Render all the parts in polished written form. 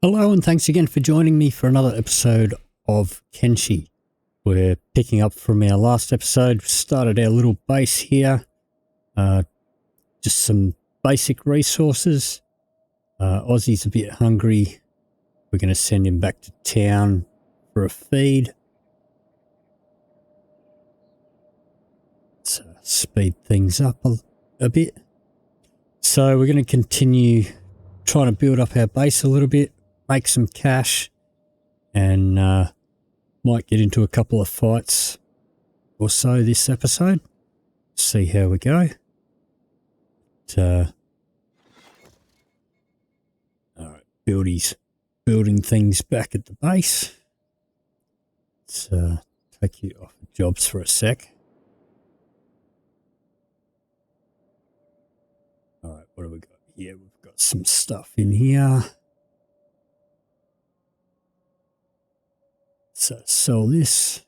Hello and thanks again for joining me for another episode of Kenshi. We're picking up from our last episode, started our little base here, just some basic resources. Aussie's a bit hungry. We're going to send him back to town for a feed. Let's speed things up a bit. So we're going to continue trying to build up our base a little bit, make some cash, and might get into a couple of fights or so this episode. See how we go. Alright, buildies building things back at the base. Let's take you off of jobs for a sec. Alright, what have we got here? We've got some stuff in here. So sell this.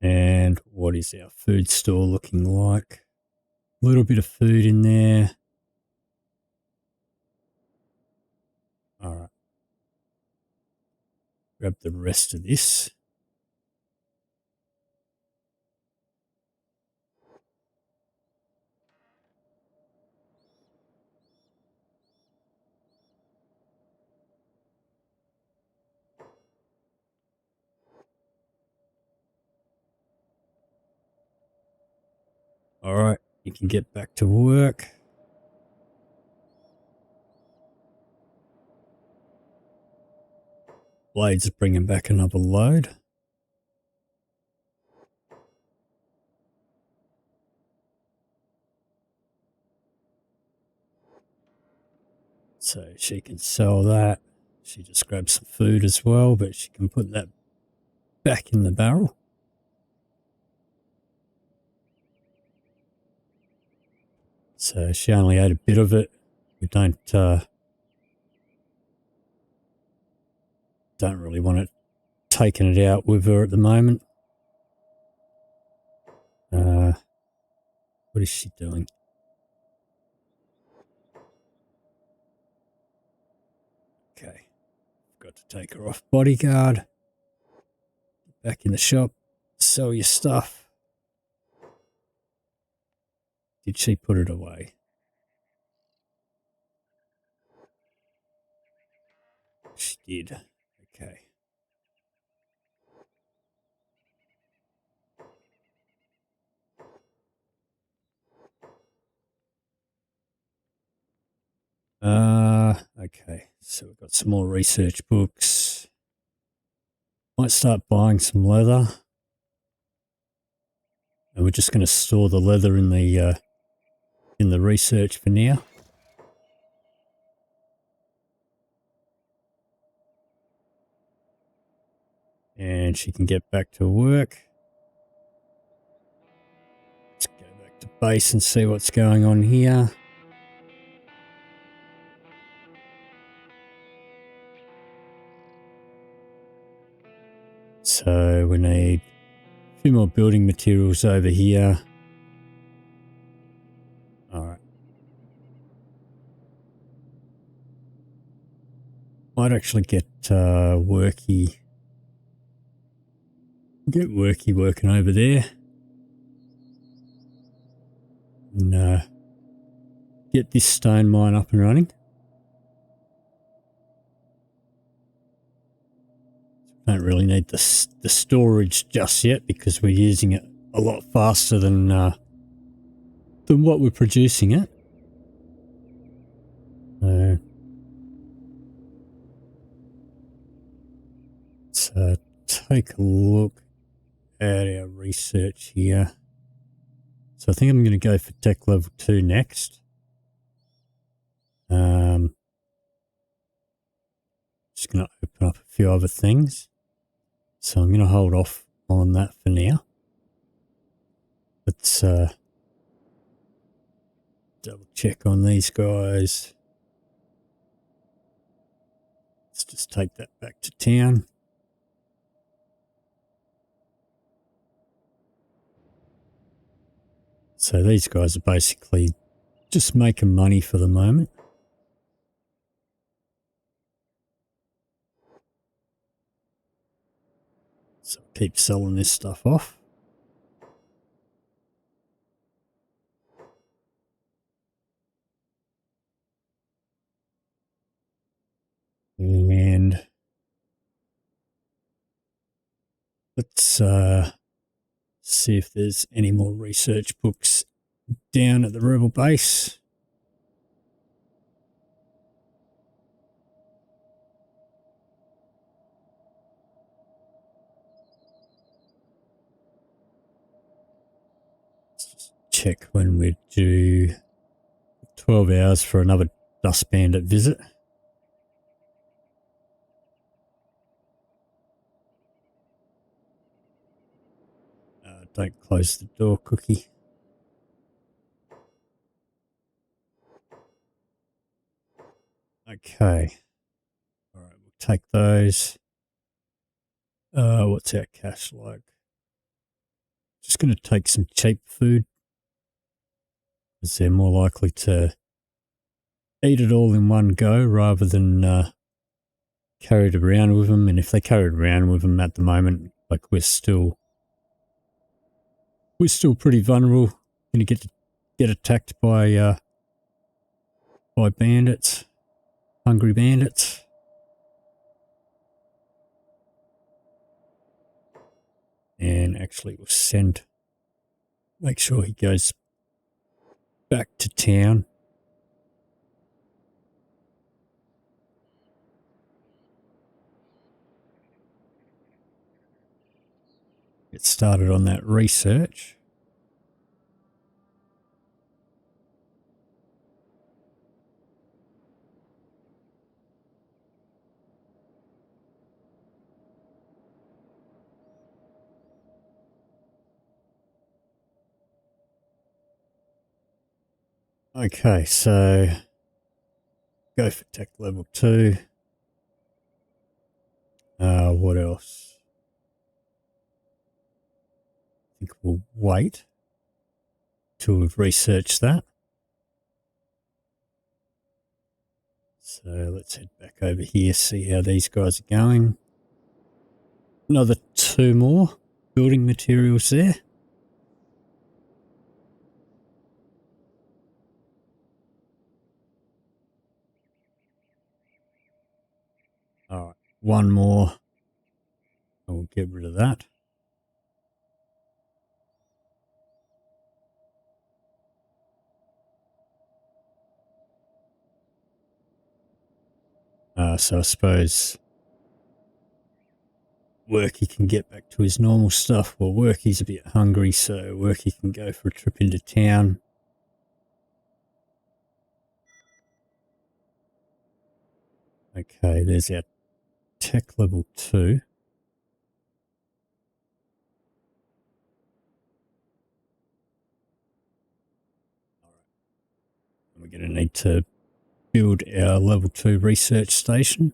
And what is our food store looking like? A little bit of food in there. Alright. Grab the rest of this. Alright, you can get back to work. Blades are bringing back another load. So she can sell that. She just grabs some food as well, but she can put that back in the barrel. So she only ate a bit of it. We don't really want it taking it out with her at the moment. What is she doing? Okay, got to take her off bodyguard. Back in the shop, sell your stuff. Did she put it away? She did. Okay. Okay. So we've got some more research books. Might start buying some leather. And we're just going to store the leather in the research for now. And she can get back to work. Let's go back to base and see what's going on here. So we need a few more building materials over here. Alright. Might actually get worky working over there. And get this stone mine up and running. Don't really need the storage just yet because we're using it a lot faster than what we're producing it. Let's take a look at our research here. So I think I'm going to go for tech level 2 next. Just going to open up a few other things. So I'm going to hold off on that for now. Let's double check on these guys. Let's just take that back to town. So these guys are basically just making money for the moment. So keep selling this stuff off. And let's see if there's any more research books down at the rebel base. Let's just check when we're due. 12 hours for another dust bandit visit. Don't close the door, Cookie. Okay. All right, we'll take those. What's our cash like? Just going to take some cheap food, because they're more likely to eat it all in one go rather than carry it around with them. And if they carry it around with them at the moment, like we're still pretty vulnerable. Going to get attacked by bandits, hungry bandits. And actually we'll make sure he goes back to town. Get started on that research. Okay, so go for tech level 2. What else? I think we'll wait till we've researched that. So let's head back over here, see how these guys are going. Another 2 more building materials there. All right, 1 more. I'll get rid of that. So I suppose Worky can get back to his normal stuff. Well, Worky's a bit hungry, so Worky can go for a trip into town. Okay, there's our tech level 2. We're going to need to build our level 2 research station.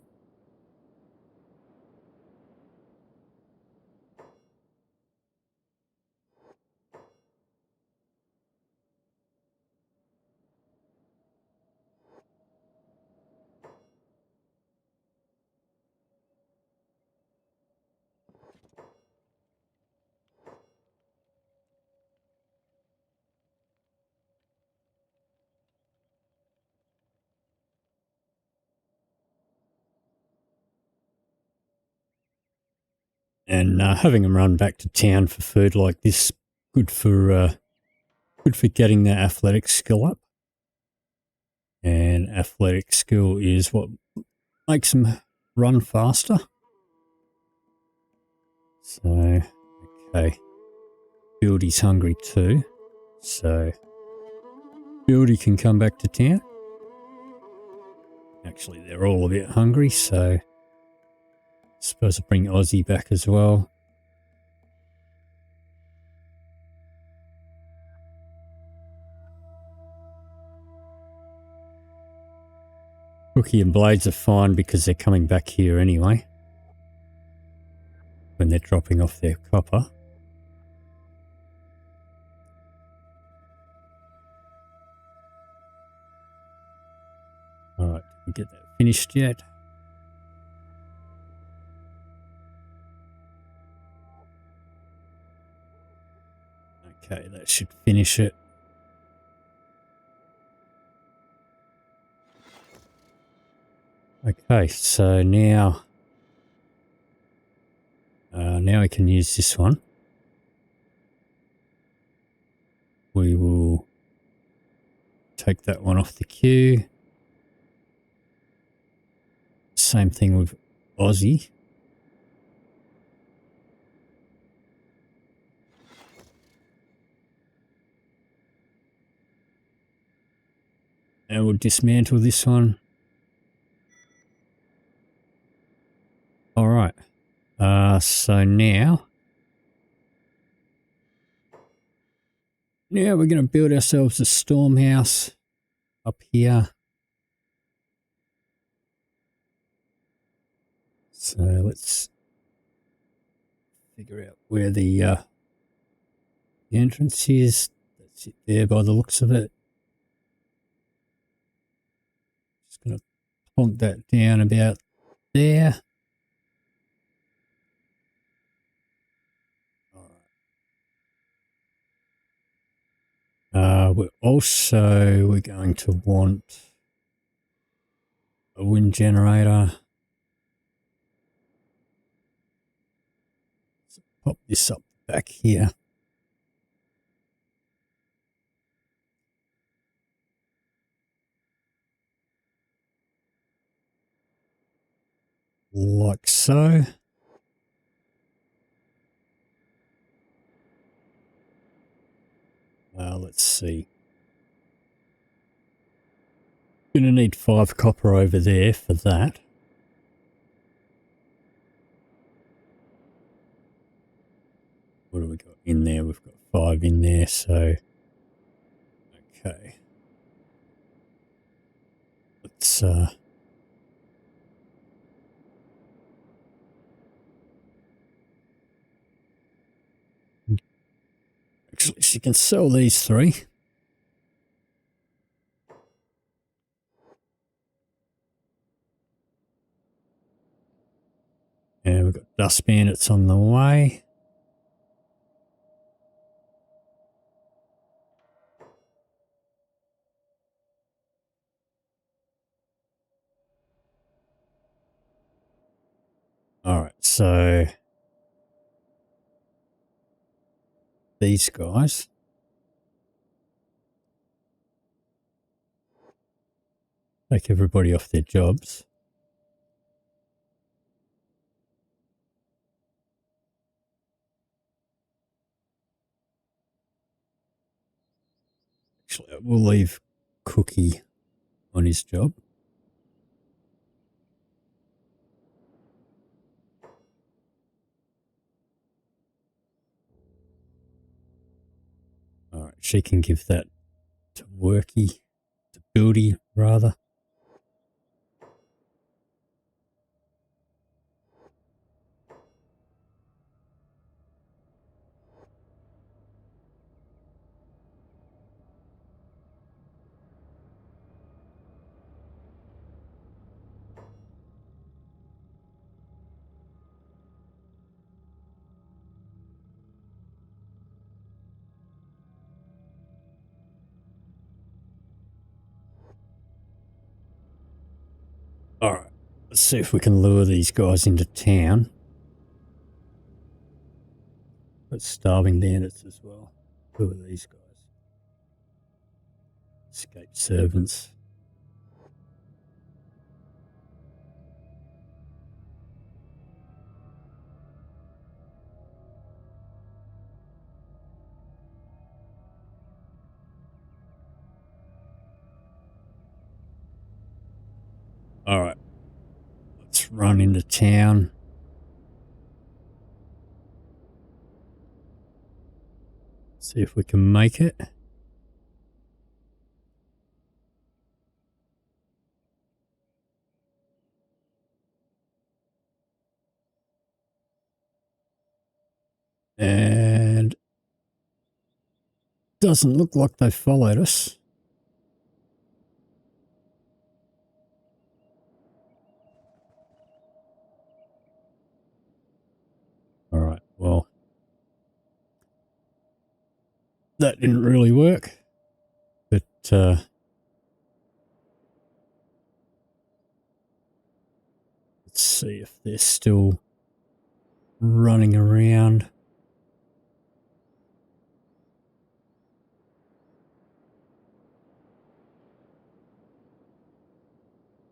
And having them run back to town for food like this, good for getting their athletic skill up. And athletic skill is what makes them run faster. So, okay. Buildy's hungry too. So, Buildy can come back to town. Actually, they're all a bit hungry, so I suppose I'll bring Aussie back as well. Cookie and Blades are fine because they're coming back here anyway when they're dropping off their copper. Can't get that finished yet. Okay, that should finish it. Okay, so now we can use this one. We will take that one off the queue. Same thing with Aussie. And we'll dismantle this one. All right. So now we're going to build ourselves a storm house up here. So let's figure out where the entrance is. That's it there by the looks of it. Just going to plonk that down about there. We're going to want a wind generator. So pop this up back here. Like so. Let's see. Going to need 5 copper over there for that. What do we got in there? We've got 5 in there, so okay. Let's actually, she can sell these 3. And we've got dust bandits on the way. All right, so these guys. Take everybody off their jobs. Actually, we'll leave Cookie on his job. All right, she can give that to Worky, to Buildy, rather. All right, let's see if we can lure these guys into town. But starving bandits as well. Who are these guys? Escaped servants. All right, let's run into town. See if we can make it. And doesn't look like they followed us. that didn't really work. But let's see if they're still running around.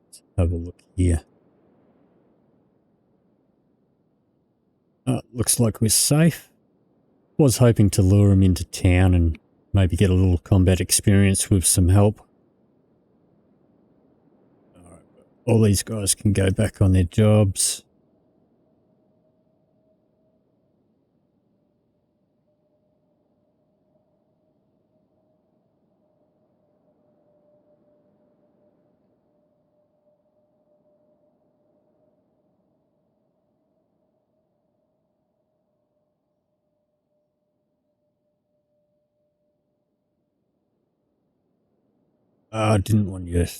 Let's have a look here. Looks like we're safe. Was hoping to lure them into town and maybe get a little combat experience with some help. All these guys can go back on their jobs. I didn't want you to...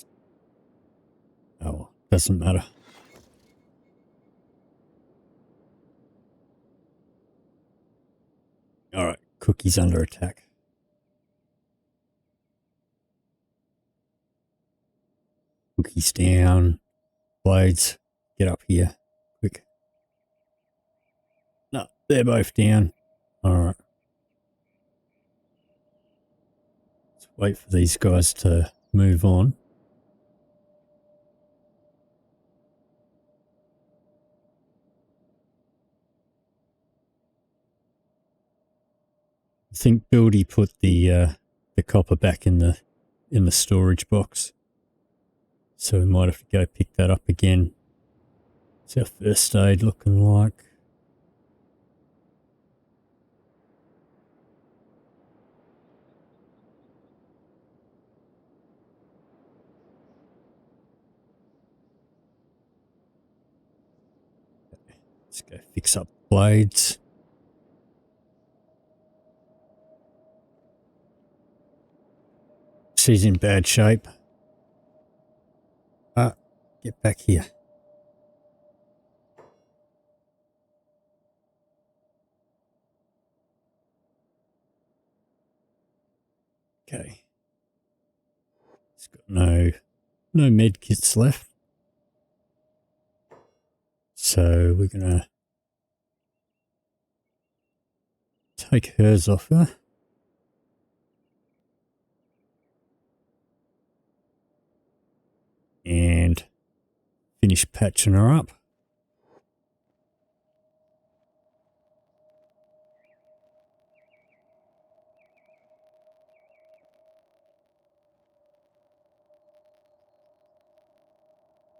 Oh, doesn't matter. Alright, Cookie's under attack. Cookie's down. Blades, get up here. Quick. No, they're both down. Alright. Let's wait for these guys to move on. I think Buildy put the copper back in the storage box. So we might have to go pick that up again. What's our first aid looking like? Let's go fix up blades. She's in bad shape. Get back here. Okay. It's got no med kits left. So we're gonna take hers off her. And finish patching her up.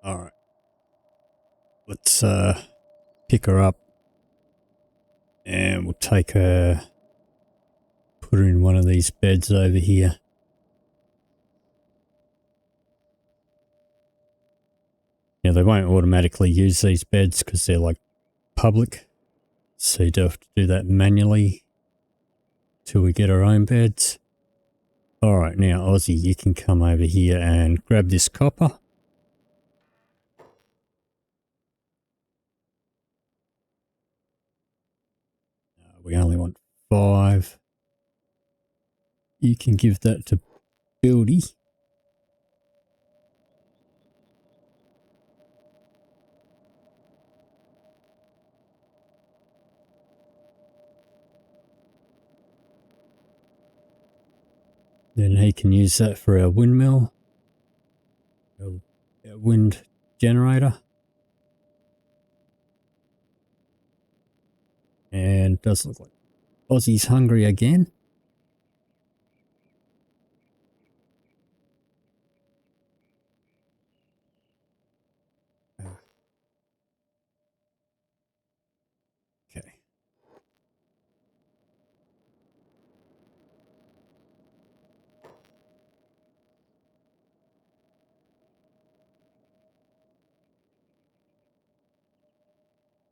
Alright. Let's pick her up. And we'll take her, put her in one of these beds over here. Now they won't automatically use these beds because they're like public. So you do have to do that manually till we get our own beds. Alright, now Aussie, you can come over here and grab this copper. We only want 5. You can give that to Buildy. Then he can use that for our windmill, our wind generator. And does look like Aussie's hungry again. Okay.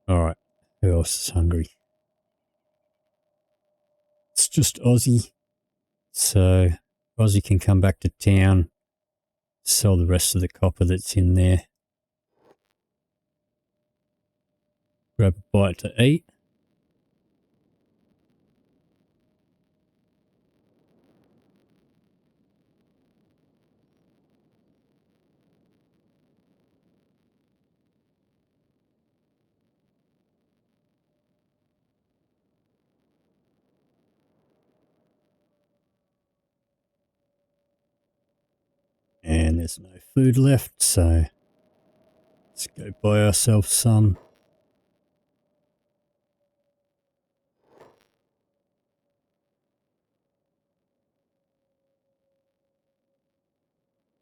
Alright, who else is hungry? It's just Aussie. So Aussie can come back to town, sell the rest of the copper that's in there. Grab a bite to eat. There's no food left, so let's go buy ourselves some.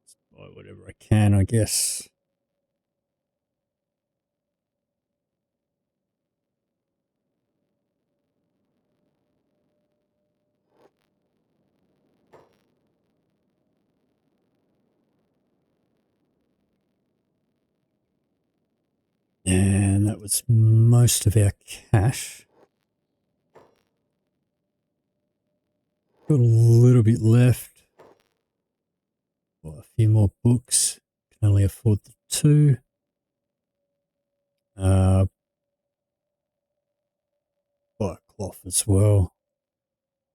Let's buy whatever I can, I guess. And that was most of our cash. Got a little bit left. Buy a few more books. Can only afford the 2. Buy a cloth as well.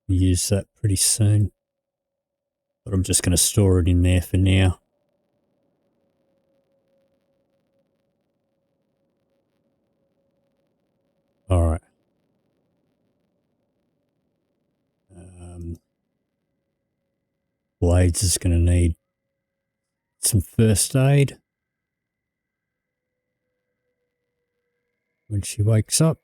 Use that pretty soon. But I'm just going to store it in there for now. Alright. Blades is going to need some first aid when she wakes up.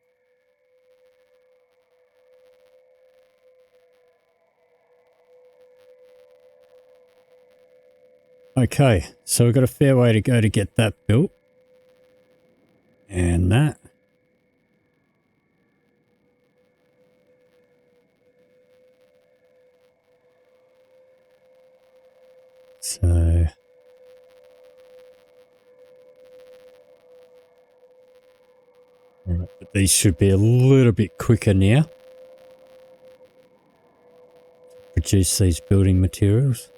Okay, so we've got a fair way to go to get that built. And that. So but these should be a little bit quicker now. Produce these building materials.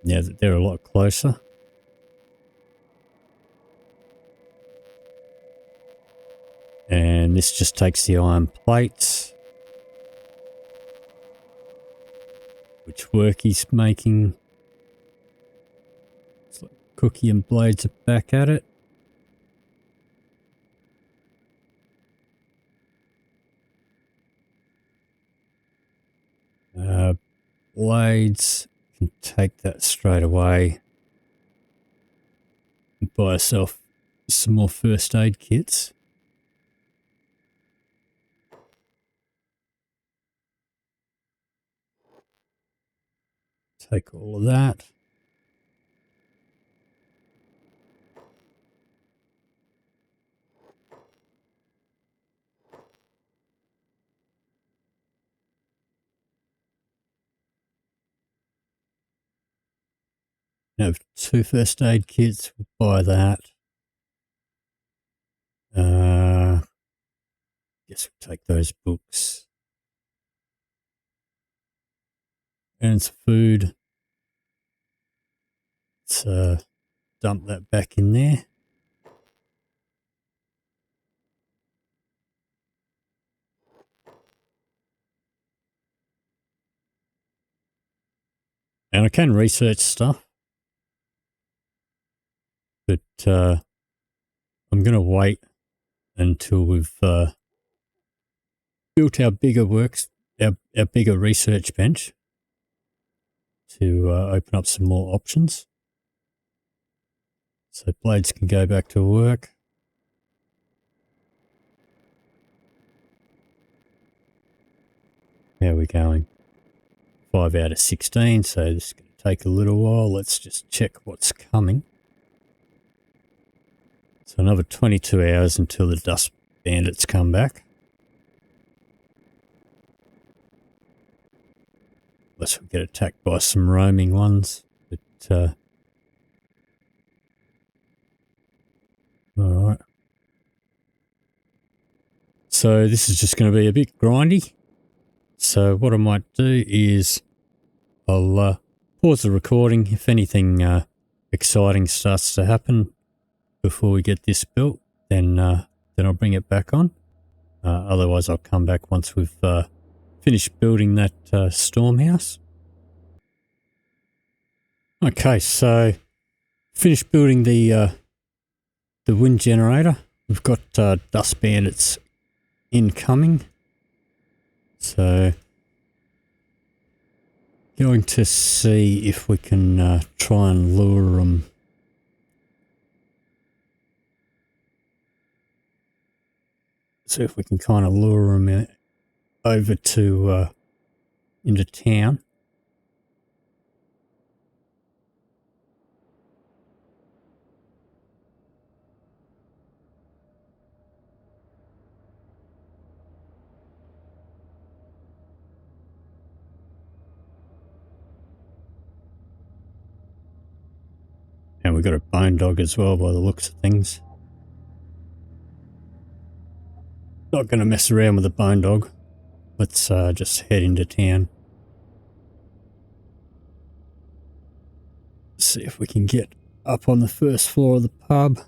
Now that they're a lot closer. And this just takes the iron plates, which work he's making. It's like Cookie and Blades are back at it. Blades can take that straight away and buy yourself some more first aid kits. Take all of that. Have 2 first aid kits, we'll buy that. Guess we'll take those books. And some food. Let's dump that back in there. And I can research stuff. But I'm going to wait until we've built our bigger our bigger research bench to open up some more options. So Blades can go back to work. How are we going? 5 out of 16, so this is going to take a little while. Let's just check what's coming. So another 22 hours until the dust bandits come back. Unless we get attacked by some roaming ones. But, alright. So this is just going to be a bit grindy. So what I might do is I'll pause the recording if anything exciting starts to happen before we get this built. Then I'll bring it back on. Otherwise, I'll come back once we've finished building that storm house. Okay, so finished building the wind generator. We've got dust bandits incoming. So going to see if we can try and lure them. See if we can kind of lure them over to into town. And we've got a bone dog as well by the looks of things. Not going to mess around with the bone dog. Let's just head into town. See if we can get up on the first floor of the pub.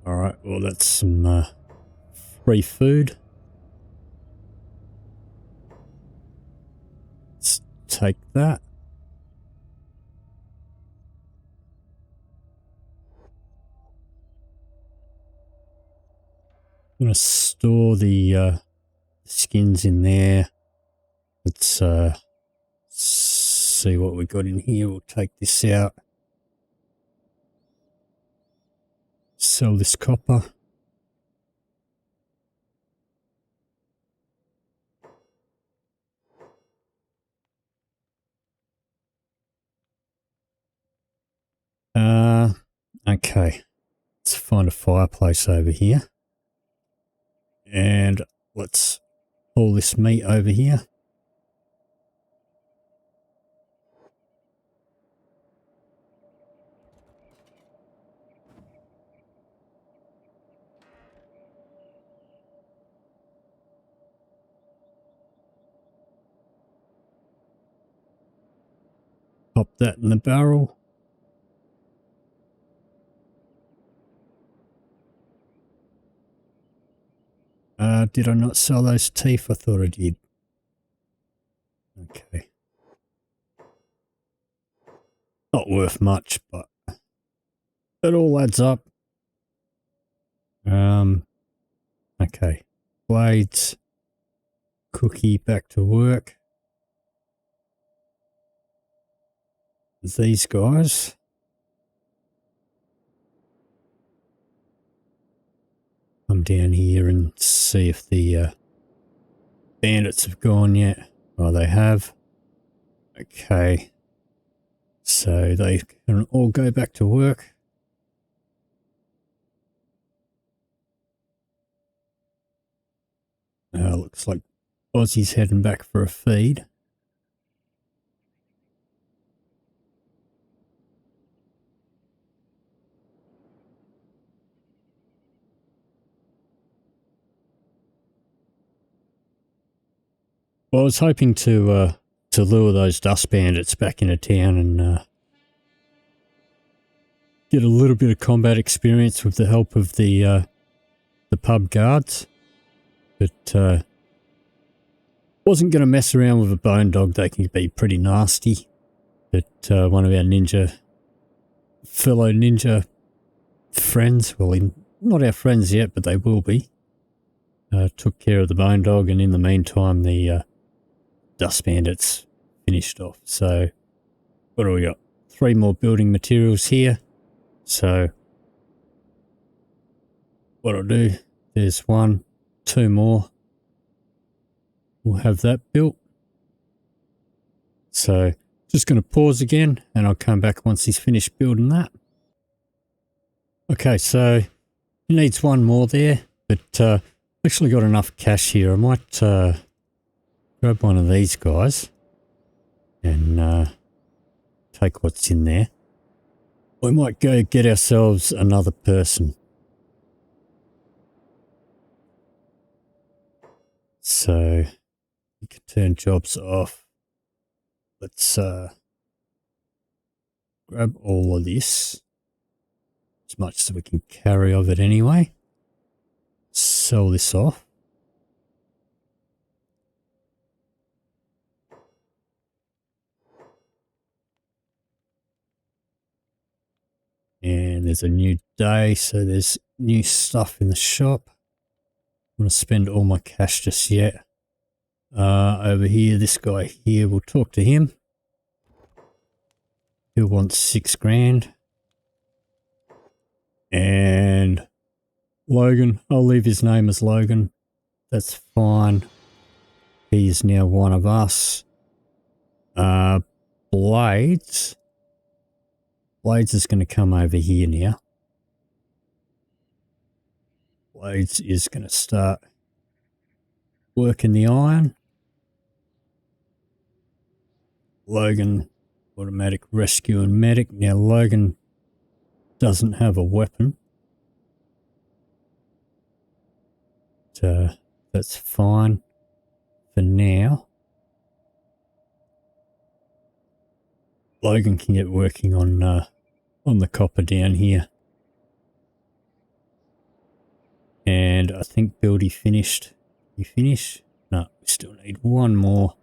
Alright, well that's some free food. Let's take that. I'm going to store the skins in there. Let's see what we got in here. We'll take this out. Sell this copper. Okay. Let's find a fireplace over here. And let's haul this meat over here. Pop that in the barrel. Did I not sell those teeth? I thought I did. Okay. Not worth much, but it all adds up. Okay. Blades. Cookie back to work. These guys. Come down here and see if the bandits have gone yet. Oh, they have. Okay. So they can all go back to work. Looks like Ozzy's heading back for a feed. Well, I was hoping to lure those dust bandits back into town and get a little bit of combat experience with the help of the pub guards, but wasn't going to mess around with a bone dog. They can be pretty nasty. But one of our fellow ninja friends, well, not our friends yet, but they will be, took care of the bone dog, and in the meantime, the dust bandits finished off. So what do we got? 3 more building materials here. So what I'll do, there's 1, 2 more. We'll have that built. So just going to pause again and I'll come back once he's finished building that. Okay, so he needs 1 more there, but actually got enough cash here. I might grab one of these guys and take what's in there. We might go get ourselves another person. So you can turn jobs off. Let's grab all of this, as much as we can carry of it anyway. Sell this off. And there's a new day, so there's new stuff in the shop. I'm going to spend all my cash just yet. Over here, this guy here, we'll talk to him. He'll want 6 grand. And Logan, I'll leave his name as Logan. That's fine. He is now one of us. Blades. Blades is going to come over here now. Blades is going to start working the iron. Logan, automatic rescue and medic. Now Logan doesn't have a weapon. So that's fine for now. Logan can get working on the copper down here. And I think Buildy finished. You finish? No, we still need one more.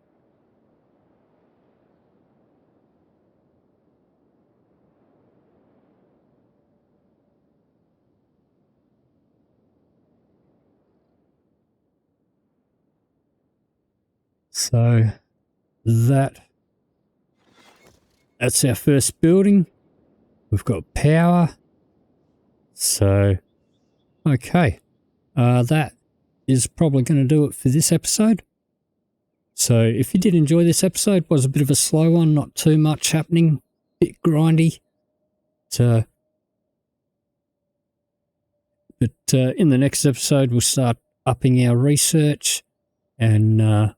So that's our first building. We've got power. So, okay. That is probably going to do it for this episode. So if you did enjoy this episode, it was a bit of a slow one, not too much happening, a bit grindy. But in the next episode, we'll start upping our research and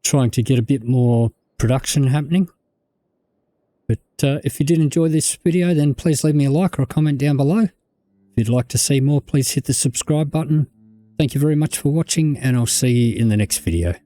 trying to get a bit more production happening. But if you did enjoy this video, then please leave me a like or a comment down below. If you'd like to see more, please hit the subscribe button. Thank you very much for watching, and I'll see you in the next video.